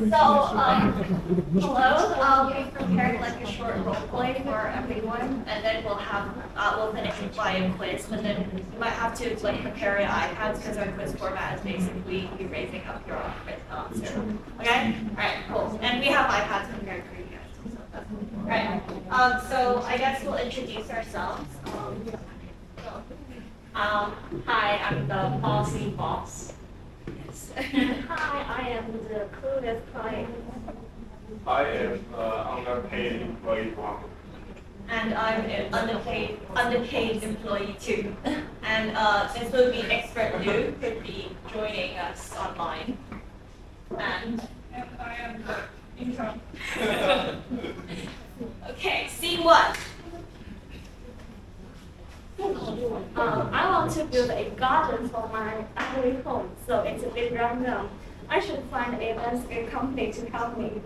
Hello. We prepared like a short role play for everyone, and then we'll finish it by a quiz. But then you might have to like prepare your iPads because our quiz format is basically you raising up your answer. Okay. All right. Cool. And we have iPads prepared for you guys. So that's cool. All right. So I guess we'll introduce ourselves. Hi, I'm the policy boss. Hi, I am the clueless client. I am underpaid employee one. And I'm an underpaid employee too. And this will be expert Liu could be joining us online. And I am the intern. okay, scene one. I want to build a garden for my family home, so it's a bit random. I should find a landscape company to help me.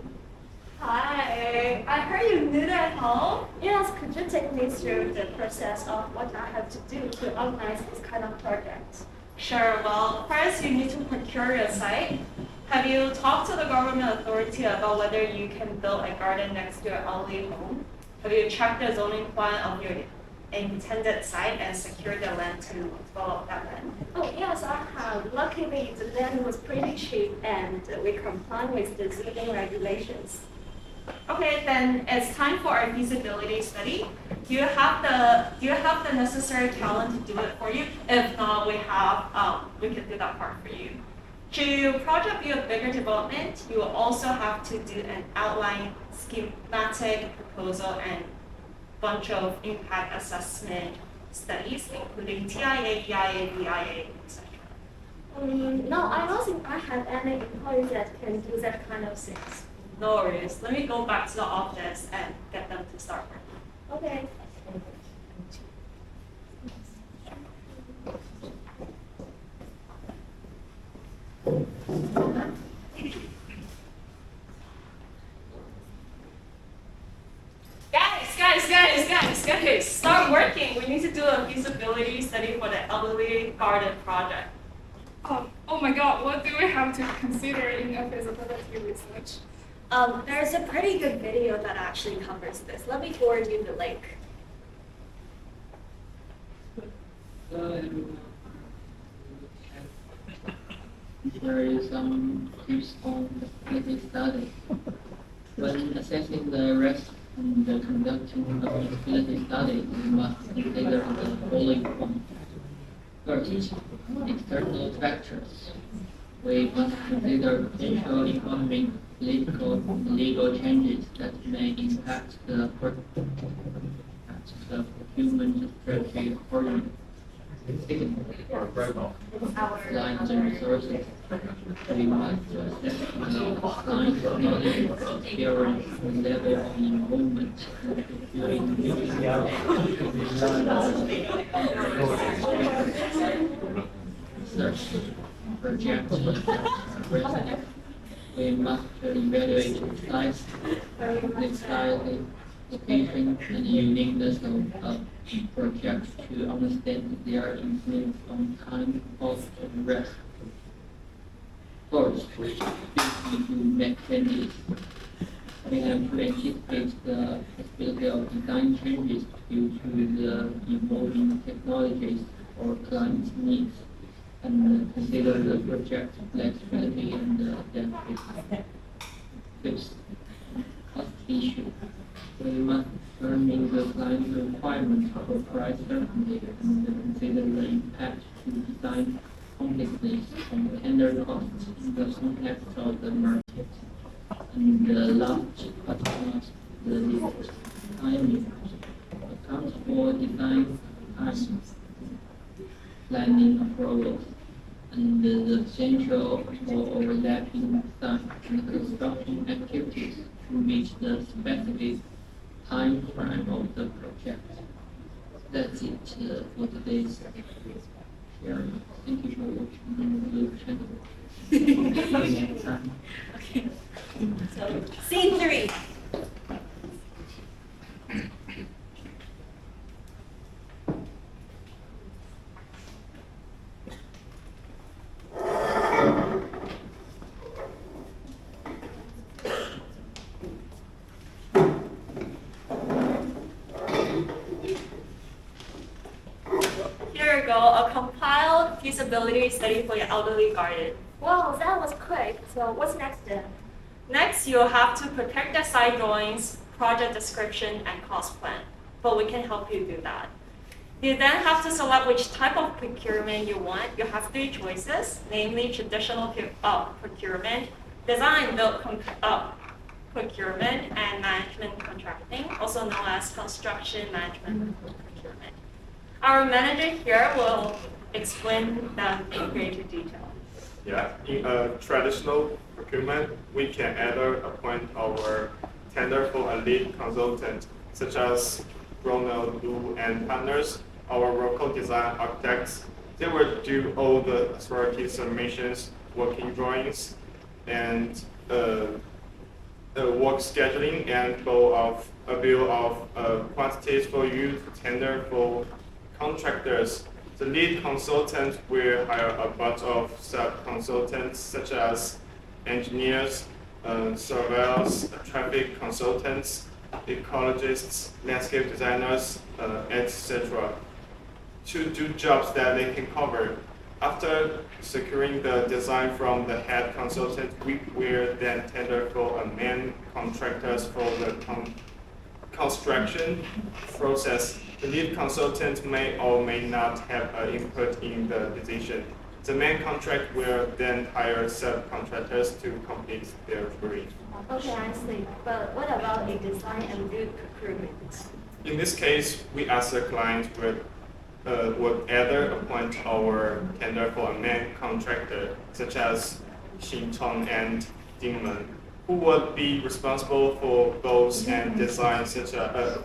Hi, I heard you live at home? Yes, could you take me through the process of what I have to do to organize this kind of project? Sure. Well, first you need to procure your site. Have you talked to the government authority about whether you can build a garden next to your elderly home? Have you checked the zoning plan of your intended site and secured the land to develop that land? Oh yes, I have. Luckily, the land was pretty cheap and we comply with the zoning regulations. Okay, then it's time for our feasibility study. Do you have the necessary talent to do it for you? If not, we can do that part for you. To project view a bigger development, you will also have to do an outline, schematic proposal, and bunch of impact assessment studies, including TIA, EIA, BIA, etc. No, I don't think I have any employees that can do that kind of things. No worries. Let me go back to the office and get them to start working. Okay. Guys, start working. We need to do a feasibility study for the elderly garden project. Oh my God, what do we have to consider in a feasibility research? There's a pretty good video that actually covers this. Let me forward you the link. There is some tips on feasibility study. When assessing the risk and conducting a feasibility study, we must consider the following points. First, external factors. We must consider potential economic, political, and legal changes that may impact the procurement strategy accordingly. Second, client resources. We must assess the client's knowledge, experience, and level of involvement Third, project risk. We must evaluate the size, location, and uniqueness of projects to understand their influence on time, cost, and risk. Fourth, to make changes. We have to anticipate the possibility of design changes due to the evolving technologies or client's needs, and consider the project's flexibility and adaptability. Fifth, cost issue. We must determine the client's requirements for price certainty and consider the impact to design completeness and tender costs in the context of the market. And last but not the least, timing. Accounts for design time, planning approvals, and the potential for overlapping design and construction activities to meet the specific time frame of the project. That's it for today's sharing. Thank you for watching the channel. Okay. So, scene 3. feasibility study for your elderly garden. Wow, that was quick. So what's next then? Next, you'll have to prepare the site drawings, project description, and cost plan. But we can help you do that. You then have to select which type of procurement you want. You have three choices, namely traditional procurement, design and build procurement, and management contracting, also known as construction management procurement. Our manager here will explain them in greater detail. Yeah, in a traditional procurement, we can either appoint our tender for a lead consultant, such as Ronald Lu and partners, our local design architects. They will do all the authority submissions, working drawings, and work scheduling, and a bill of quantities for you to tender for contractors. The lead consultant will hire a bunch of sub-consultants such as engineers, surveyors, traffic consultants, ecologists, landscape designers, etc. to do jobs that they can cover. After securing the design from the head consultant, we will then tender for a main contractors for the construction process. The lead consultant may or may not have an input in the decision. The main contract will then hire subcontractors to complete their brief. Okay, I see. But what about a design and build procurement? In this case, we as the client would either appoint our tender for a main contractor, such as Xintong and Dingmen, who would be responsible for both and design,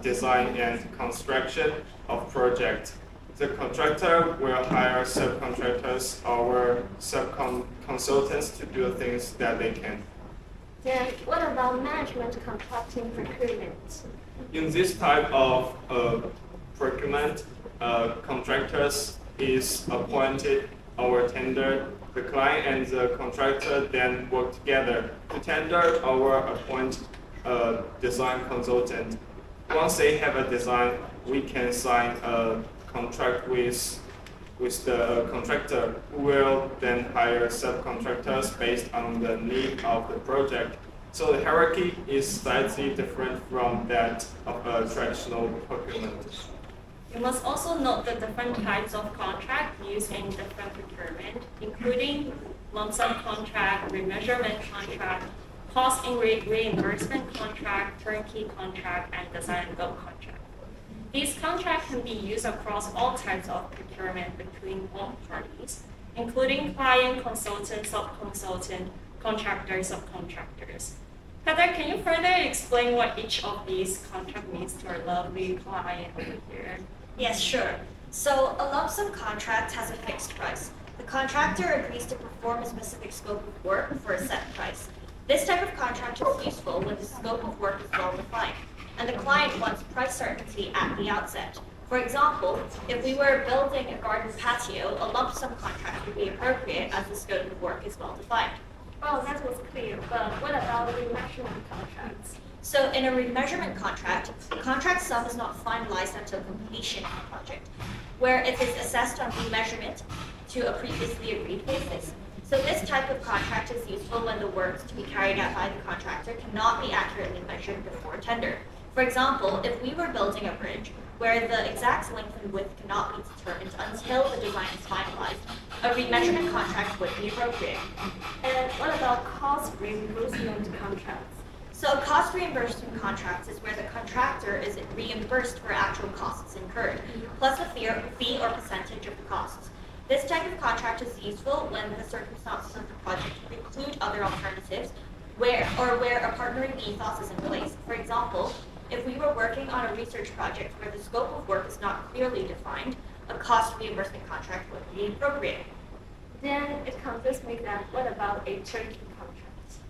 design and construction of project. The contractor will hire subcontractors or consultants to do things that they can. Then what about management contracting procurement? In this type of procurement, contractors is appointed our tender. The client and the contractor then work together to tender or appoint a design consultant. Once they have a design, we can sign a contract with the contractor, who will then hire subcontractors based on the need of the project. So the hierarchy is slightly different from that of a traditional procurement. You must also note the different types of contract used in different procurement, including lump sum contract, remeasurement contract, cost and reimbursement contract, turnkey contract, and design and build contract. These contracts can be used across all types of procurement between all parties, including client, consultant, sub-consultant, contractor, subcontractors. Heather, can you further explain what each of these contracts means to our lovely client over here? Yes, sure. So a lump sum contract has a fixed price. The contractor agrees to perform a specific scope of work for a set price. This type of contract is useful when the scope of work is well defined, and the client wants price certainty at the outset. For example, if we were building a garden patio, a lump sum contract would be appropriate as the scope of work is well defined. Oh, that was clear, but what about remeasurement contracts? So in a remeasurement contract, the contract sum is not finalized until completion of the project, where it is assessed on remeasurement to a previously agreed basis. So this type of contract is useful when the works to be carried out by the contractor cannot be accurately measured before tender. For example, if we were building a bridge where the exact length and width cannot be determined until the design is finalized, a remeasurement contract would be appropriate. And what about cost reimbursement contracts? So a cost reimbursement contract is where the contractor is reimbursed for actual costs incurred, plus a fee or percentage of the costs. This type of contract is useful when the circumstances of the project preclude other alternatives, where a partnering ethos is in place. For example, if we were working on a research project where the scope of work is not clearly defined, a cost reimbursement contract would be appropriate. Then it confuses me that what about a turnkey contract?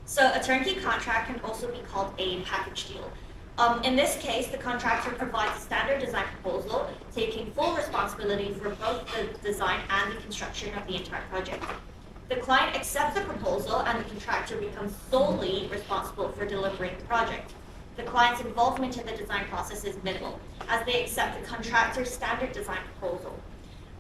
So a turnkey contract can also be called a package deal. In this case, the contractor provides a standard design proposal, taking full responsibility for both the design and the construction of the entire project. The client accepts the proposal and the contractor becomes solely responsible for delivering the project. The client's involvement in the design process is minimal, as they accept the contractor's standard design proposal.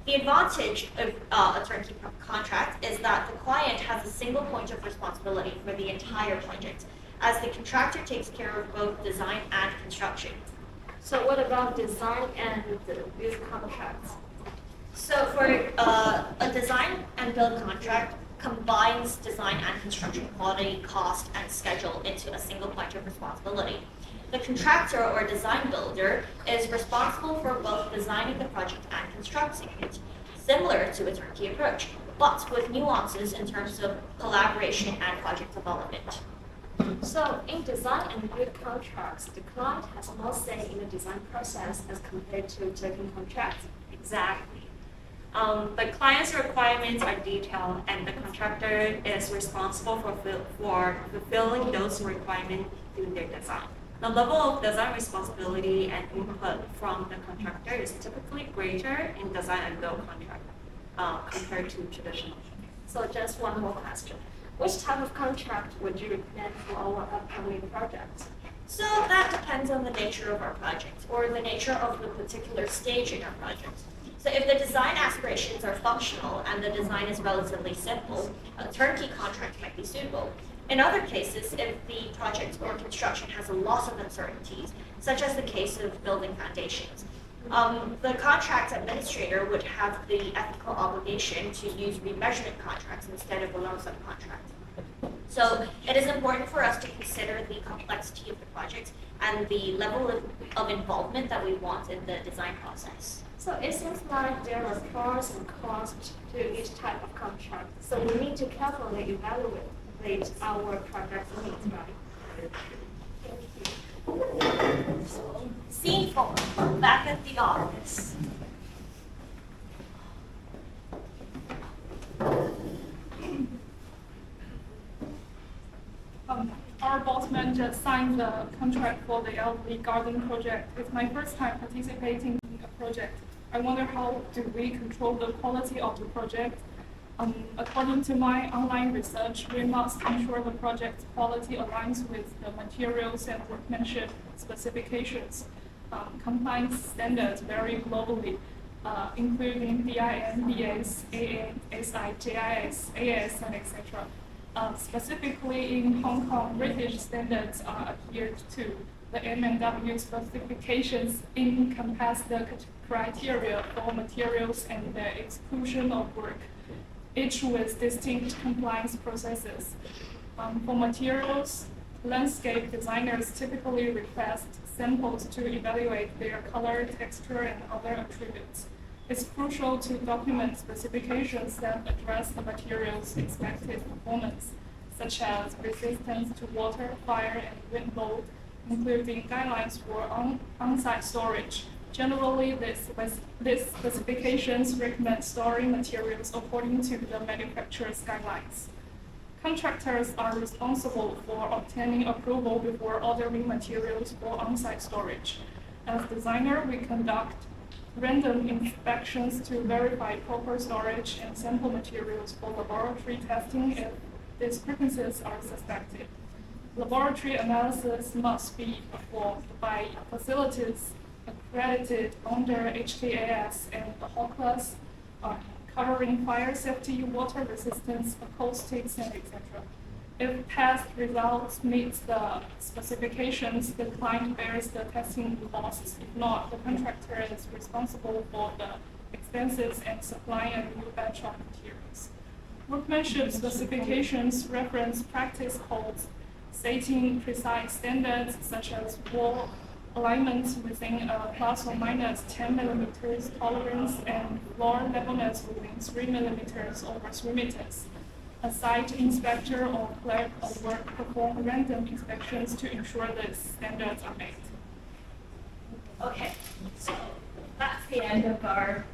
The advantage of a turnkey contract is that the client has a single point of responsibility for the entire project, as the contractor takes care of both design and construction. So what about design and build contracts? So for a design and build contract combines design and construction quality, cost, and schedule into a single point of responsibility. The contractor or design builder is responsible for both designing the project and constructing it, similar to a turnkey approach, but with nuances in terms of collaboration and project development. So in design and build contracts, the client has more say in the design process as compared to turnkey contracts. Exactly. The client's requirements are detailed, and the contractor is responsible for fulfilling those requirements through their design. The level of design responsibility and input from the contractor is typically greater in design and build contract compared to traditional. So just one more question. Which type of contract would you recommend for our upcoming project? So that depends on the nature of our project or the nature of the particular stage in our project. So if the design aspirations are functional and the design is relatively simple, a turnkey contract might be suitable. In other cases, if the project or construction has a lot of uncertainties, such as the case of building foundations, the contract administrator would have the ethical obligation to use remeasurement contracts instead of a lump sum contract. So it is important for us to consider the complexity of the project and the level of involvement that we want in the design process. So it seems like there are pros and cons to each type of contract. So we need to carefully evaluate our project needs, right? Thank you. Scene 4, back at the office. Our boss man just signed the contract for the elderly garden project. It's my first time participating in a project. I wonder how do we control the quality of the project? According to my online research, we must ensure the project quality aligns with the materials and workmanship specifications. Compliance standards vary globally, including BIN, BS, AA, SI, JIS, AS, and etc. Specifically in Hong Kong, British standards are adhered to. The M&W specifications encompass the criteria for materials and the exclusion of work, each with distinct compliance processes. For materials, landscape designers typically request samples to evaluate their color, texture, and other attributes. It's crucial to document specifications that address the material's expected performance, such as resistance to water, fire, and wind load, including guidelines for on-site storage. Generally, these specifications recommend storing materials according to the manufacturer's guidelines. Contractors are responsible for obtaining approval before ordering materials for on-site storage. As designer, we conduct random inspections to verify proper storage and sample materials for laboratory testing if discrepancies are suspected. Laboratory analysis must be performed by facilities accredited under HKAS and the whole class, covering fire safety, water resistance, acoustics, and etc. If test results meet the specifications, the client bears the testing costs. If not, the contractor is responsible for the expenses and supplying a new batch of materials. Workmanship specifications reference practice codes, stating precise standards such as wall alignments within a plus or minus 10 millimeters tolerance and floor levelness within 3 millimeters over 3 meters. A site inspector or clerk of work perform random inspections to ensure the standards are met. Okay, so that's the end of our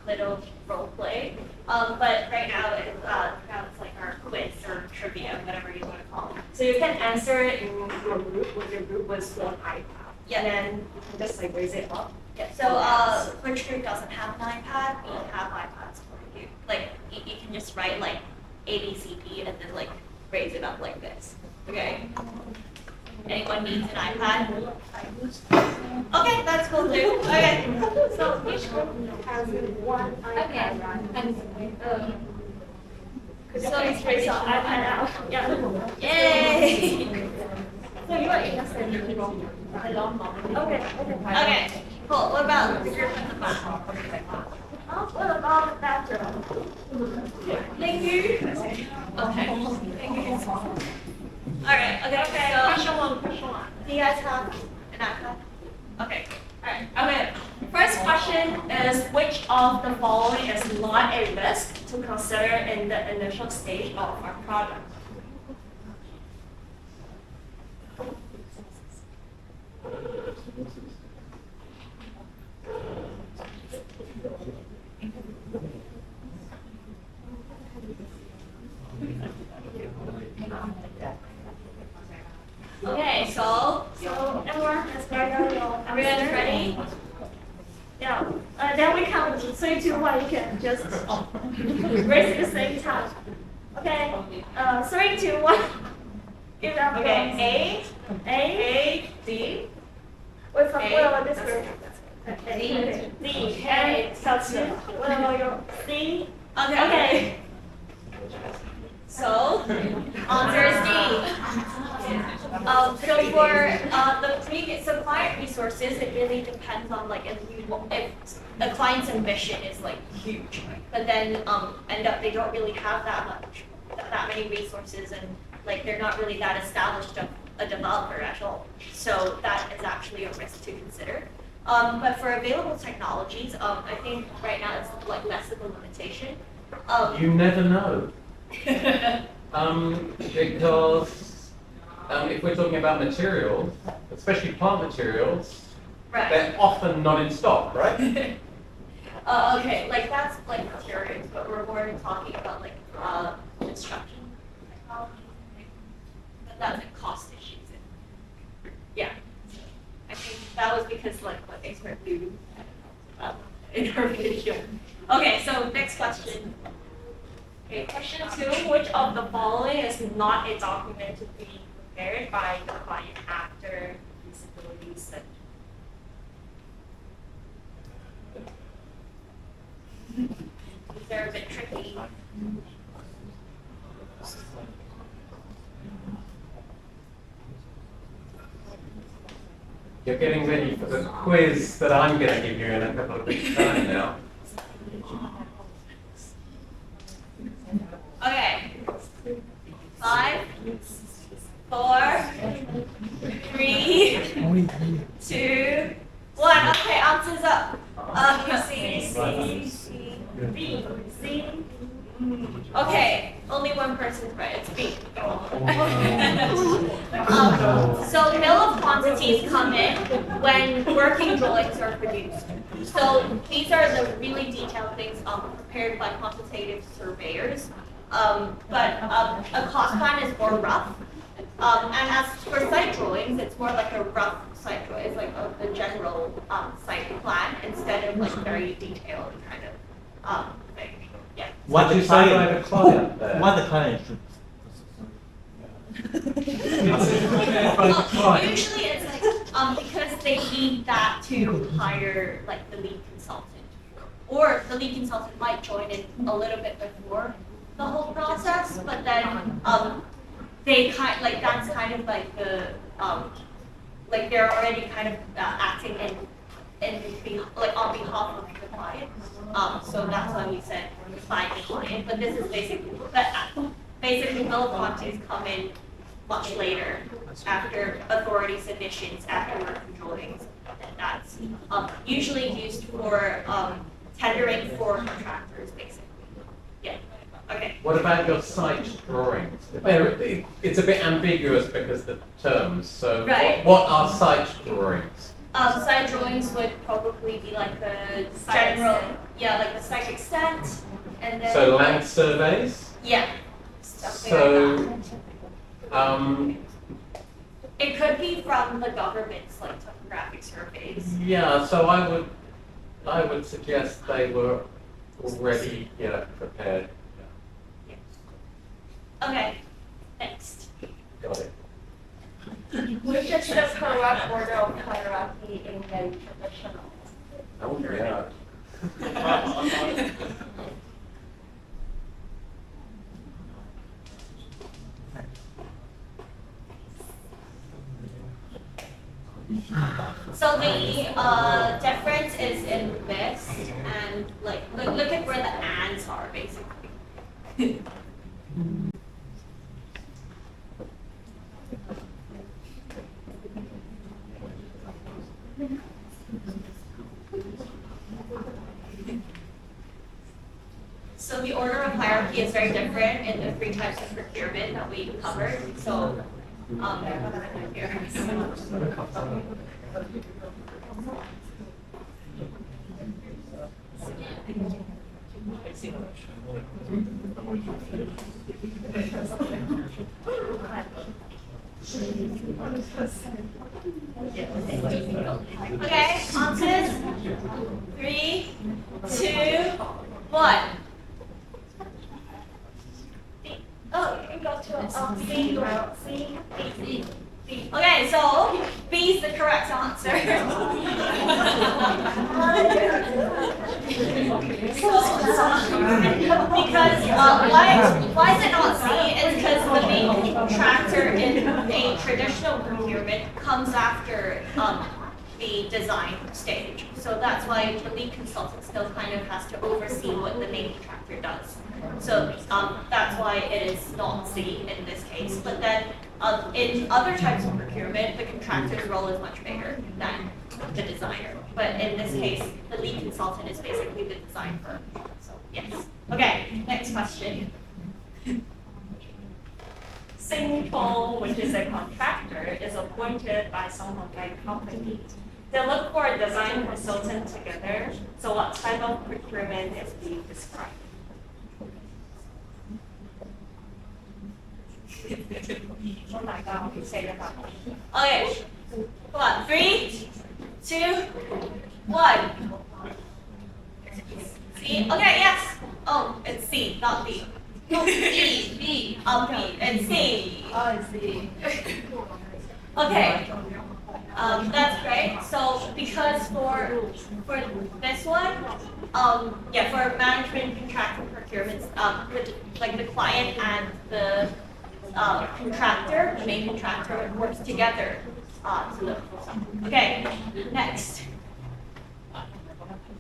little role play. But right now it's like our quiz or trivia, whatever you want to call it. So you can answer it in your group when your group was on iPad. Yeah. And then you can just like raise it up. Yeah, so which group doesn't have an iPad? We have iPads for you. Like you can just write like ABCD and then like raise it up like this. Okay. Anyone needs an iPad? Okay, that's cool too. Okay. So each group has one iPad, right? And So it's raise your iPad out. Yeah. Yay! So you are interested in a long moment. Okay. Okay, cool. What about the group at the back? What about the bathroom? Thank you. Okay. Thank you. Alright, okay, so Question one. do you guys have an iPad? Okay. Alright. Okay. First question is which of the following is not a risk to consider in the initial stage of our product? Okay, so Everyone is ready. everyone's ready? Yeah. Then we count 3, 2, 1. You can just raise at the same time. Okay. 3, 2, 1. Give up. Okay, A. A, D, What's up? A. What about this group? D. D. And substitute. What about your C? Okay. So, answer is D. So for the previous, so client resources, it really depends on like if a client's ambition is like huge, but then end up they don't really have that many resources, and like they're not really that established a developer at all. So that is actually a risk to consider. But for available technologies, I think right now it's like less of a limitation. You never know. Because if we're talking about materials, especially plant materials, Right. they're often not in stock, right? Okay, like that's like materials, but we're more talking about like construction technology. But that's like cost issues. Yeah. I think that was because like what expert do in her video. Okay, so next question. Okay, question 2, which of the following is not a document to be prepared by the client after feasibility study? These are a bit tricky. You're getting ready for the quiz that I'm going to give you in a couple of weeks' time now. Okay. 5, 4, 3, 2, 1. Okay, answers up. C, B, C. Okay, only one person's right. It's B. So bill of quantities come in when working drawings are produced. So these are the really detailed things prepared by quantitative surveyors. But a cost plan is more rough. And as for site drawings, it's more like a rough site drawing. It's like the general site plan instead of like very detailed kind of thing. Yeah. What did you say by the client there? What the client should. Usually it's like because they need that to hire like the lead consultant, or the lead consultant might join in a little bit before the whole process, but then they like that's kind of like the like they're already kind of acting like on behalf of the client. So that's why we said by the client. But this is basically bill of quantities come in much later after authority submissions, after working drawings. And that's usually used for tendering for contractors, basically. Yeah. Okay. What about your site drawings? It's a bit ambiguous because the terms. So Right. what are site drawings? Site drawings would probably be like the Site general, extent. yeah, like the site extent, and then So land surveys? yeah, something So, like that. It could be from the government's like topographic surveys. yeah, so I would suggest they were already prepared. Okay, next. Got it. Which is the correct order of hierarchy in the traditional? Oh, yeah. So the difference is in this, and like look at where the ands are basically. So the order of hierarchy is very different in the 3 types of procurement that we covered. So here. Okay, answers. 3, 2, 1. Oh, you go to C, well, C, B. Okay, so B is the correct answer. Because why is it not C? It's because the main contractor in a traditional procurement comes after the design stage. So that's why the lead consultant still kind of has to oversee what the main contractor does. So that's why it is not C in this case. But then in other types of procurement, the contractor's role is much bigger than the designer. But in this case, the lead consultant is basically the design firm. So yes. Okay, next question. Singpol, which is a contractor, is appointed by someone like company. They look for a design consultant together. So what type of procurement is being described? Oh my God, we say that. Okay, come on. 3, 2, 1. C. Okay, yes. Oh, it's C, not B. No, B. B. B. It's C. Oh, C. Okay. That's great. So because for this one, yeah, for management contractual procurements, like the client and the contractor, the main contractor, works together to look for something. Okay, next.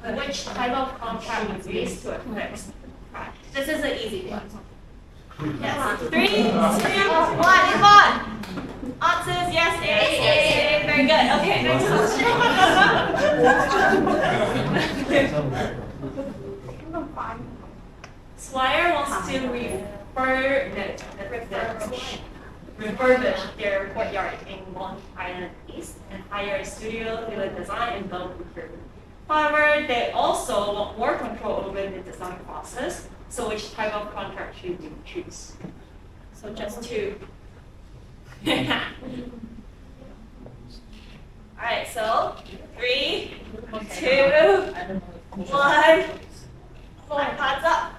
Which type of contract is based to a fixed price? This is an easy one. Yes. 3, 2, 1, come on. Answers, yes, A. Very good. Okay, next question. Swire wants to refurbish their courtyard in Long Island East and hire a studio to do the design and build procurement. However, they also want more control over the design process. So which type of contract should we choose? So just 2. Alright, so 3, 2, 1. iPad's up.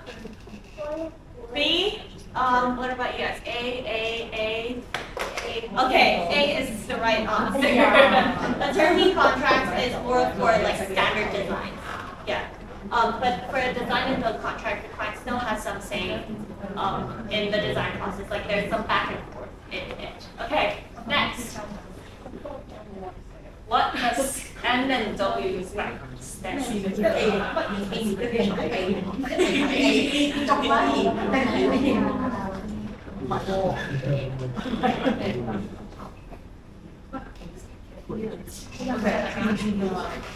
B. What about you guys? A. Okay, A is the right answer. A turnkey contract is more for like standard design. Yeah. But for a design and build contract, the client still has some say in the design process. Like there's some back and forth in it. Okay, next. What does N and W stand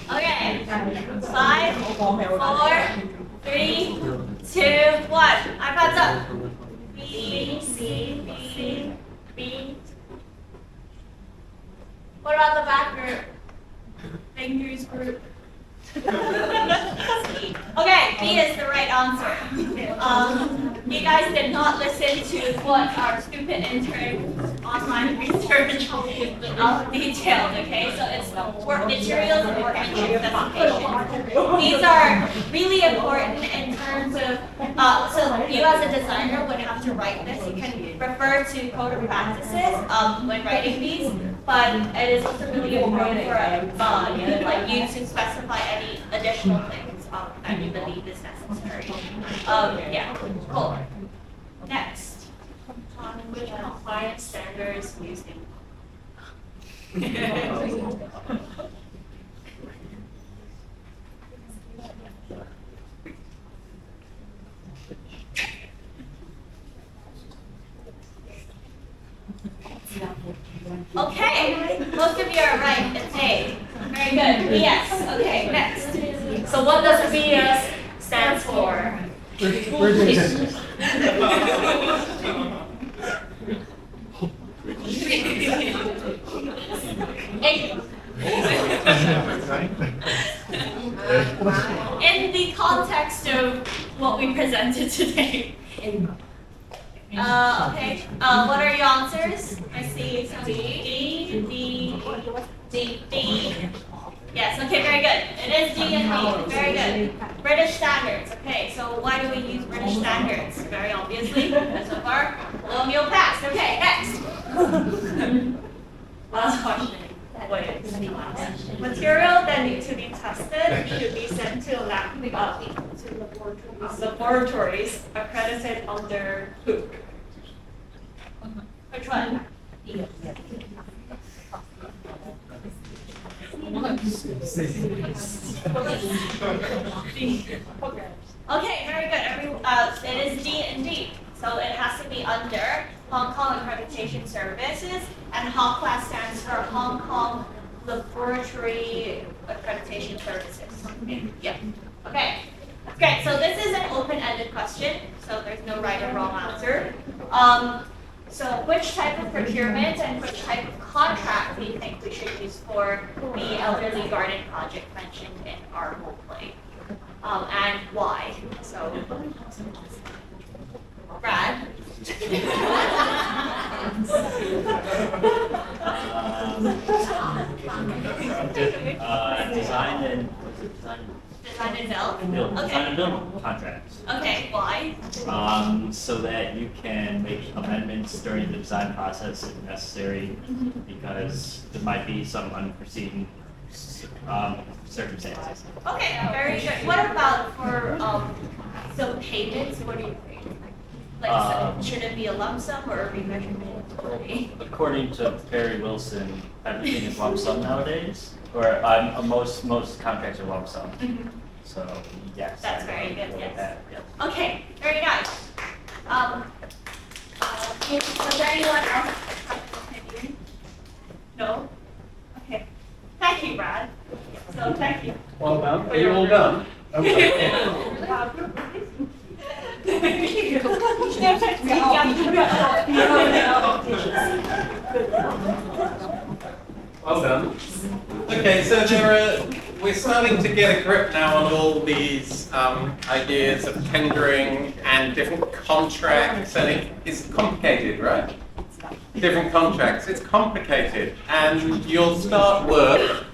Okay. 5, 4, 3, 2, 1. iPad's up. B, C, B, B. What about the back group? Fingers group. Okay, B is the right answer. You guys did not listen to what our stupid intern online research detailed, okay? So it's work materials and workmanship specifications. These are really important in terms of, so you as a designer would have to write this. You can refer to code of practices when writing these, but it is also really important for like you to specify any additional things that you believe is necessary. Yeah, cool. Next. Which compliance standards using? Okay, most of you are right. It's A. Very good. BS. Okay, next. So what does BS stand for? In the context of what we presented today. Okay. What are your answers? I see D. Yes. Okay. Very good. It is D and D. Very good. British standards. Okay. So why do we use British standards? Very obviously. So far, colonial past. Okay. Next. Last question. Material that need to be tested should be sent to laboratories accredited under who? Which one? Okay, very good. It is D and D. So it has to be under Hong Kong Accreditation Services, and HOCLAS stands for Hong Kong Laboratory Accreditation Services. Yeah. Okay. Great. So this is an open-ended question, so there's no right or wrong answer. So which type of procurement and which type of contract do you think we should use for the elderly garden project mentioned in our role play? And why? So, Brad? Design and build. design Okay. and build contracts. Okay. Why? So that you can make amendments during the design process if necessary, because there might be some unforeseen circumstances. Okay. Very good. What about for so payments? What do you think? Like, so should it be a lump sum or a remeasurement? According to Perry Wilson, everything is lump sum nowadays, or most contracts are lump sum. So yes. That's very good, With yes. that, yeah. Okay, very nice. Was there anyone else have an opinion? No? Okay. Thank you, Brad. So thank you. Well done. Are you all done? Well done. Okay, so we're starting to get a grip now on all these ideas of tendering and different contracts, and it's complicated, right? Different contracts, it's complicated, and you'll start work